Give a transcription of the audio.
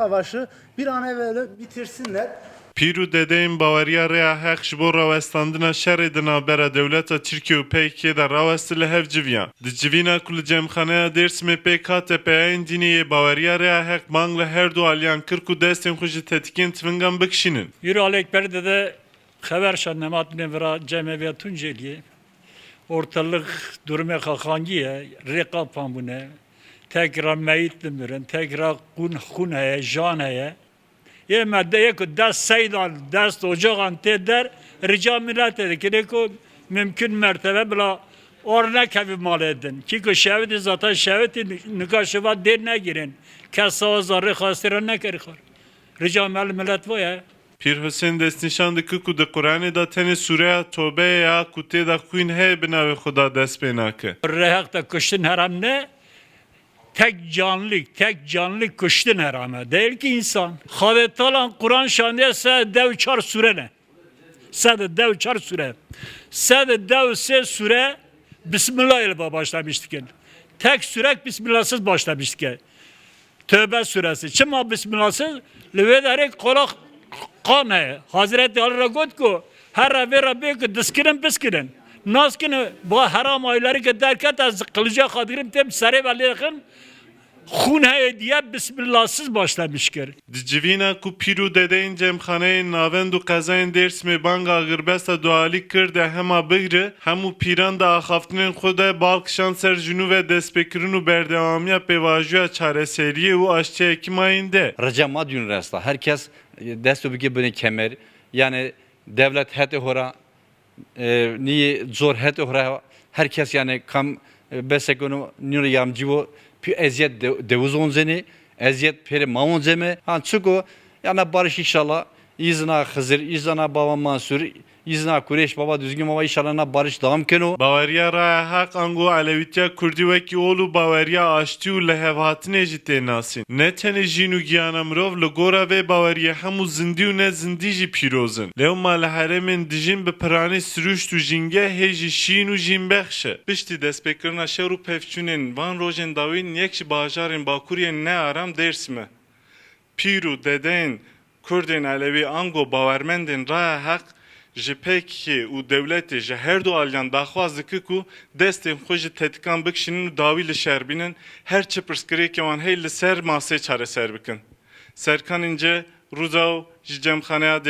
Savaşı bir an evvel bitirsinler. Pîrû dedeyên Baweriya Rêya Heq ji bo rawestandina şerê di navbera dewleta Tirkiye û PKK de rawestin li hev civiyan. Di civîna ku li cemxaneya Dêrsimê pêk hate peyayên dînî yê Baweriya Rêya Heq bang li her du aliyan kir ku destên xwe ji tetikên tifingan bikişînin. Yürü alekber de haber şannemat nevra cemeviye Tunceli'ye. Ortalık duruma kalkangiye, rekapan bu ne? Tekrar meyit demirin, tekrar kun heye, jan heye. Ye maddeye ku dest seydan, dest ocağın teder, rica millet edin ki mümkün mertebe bila örnek evi mal edin. Ki ku şevdi zaten şevdi nikaşıva derine girin. Kesa zarı khasira ne kerikar. Rica millet bu ya. Pîr Hüseyin destnîşan dike ku di Qur'anê de tenê Sûreya Tevbeyê ya ku tê de xwîn heye bi navê Xuda dest pê nake. Rehakta kuştun haram ne? Tek canlı kuştun haram. Değil ki insan. Havetalan Kur'an şandiye dev çar süre ne? Dev çar süre. Dev se süre Bismillah ile başlamıştık. Tek sürek Bismillahsız başlamıştık. Tövbe suresi. Çima Bismillahsız? Lüvedere kolak kan he. Hazreti Ali Ragot ko her eve Rabbi ko diskirin piskirin. Naskini bu haram ayları ki derket az kılıca kadirim tem sere ve lekin khun he diye Bismillahsız başlamışkır. Di civîna ku pîrû dedeyên cemxaneyên navend û qezayên Dêrsimê banga xirbesta dualî kir de hema bigre, hemû pîran de axaftinên xwe de balkişan ser jinû ve destpêkirin û berdewamiya pêvajoya çareseriyê û aşçeyekî mayîn de. Recema dün resta. Herkes dest bige bine kemer. Yani devlet hete hora niye zor hete hora herkes yani kam besekonu nuri yamcivo pi eziyet devuzon zeni eziyet peri mamon zeme han çünkü yani barış inşallah izna Hızır izna baba Mansur izna Kureş baba düzgün baba inşallah barış devam keno. Baweriya Rêya Heq ango Alewîtiya Kurdî wekî ol û baweriya aştî û lehevhatinê jî tê nasîn. Ne tenê jîn û giyana mirov li gora vê baweriyê hemû zindî û ne zindî jî pîrozin. Lewma li herêmên dijîn bi piranî siruşt û jîngehê jî şîn û jînbexş e. Piştî destpêkirina şer û pevçûnên van rojên dawîn yek ji bajarên Bakuriyên nearam Dêrsimê. Pîr û dedeyên Kurdên Alewî ango bawermendên Rêya Heq ji PKK û devletê ji her du aliyan daxwaz dike ku destên xwe ji tetikan bikişînin û dawî li şer bînin, her çi pirsgirêkê wan hey li ser masê çareser bikin. Serkan İnce, Ruzaw ji cemxaneya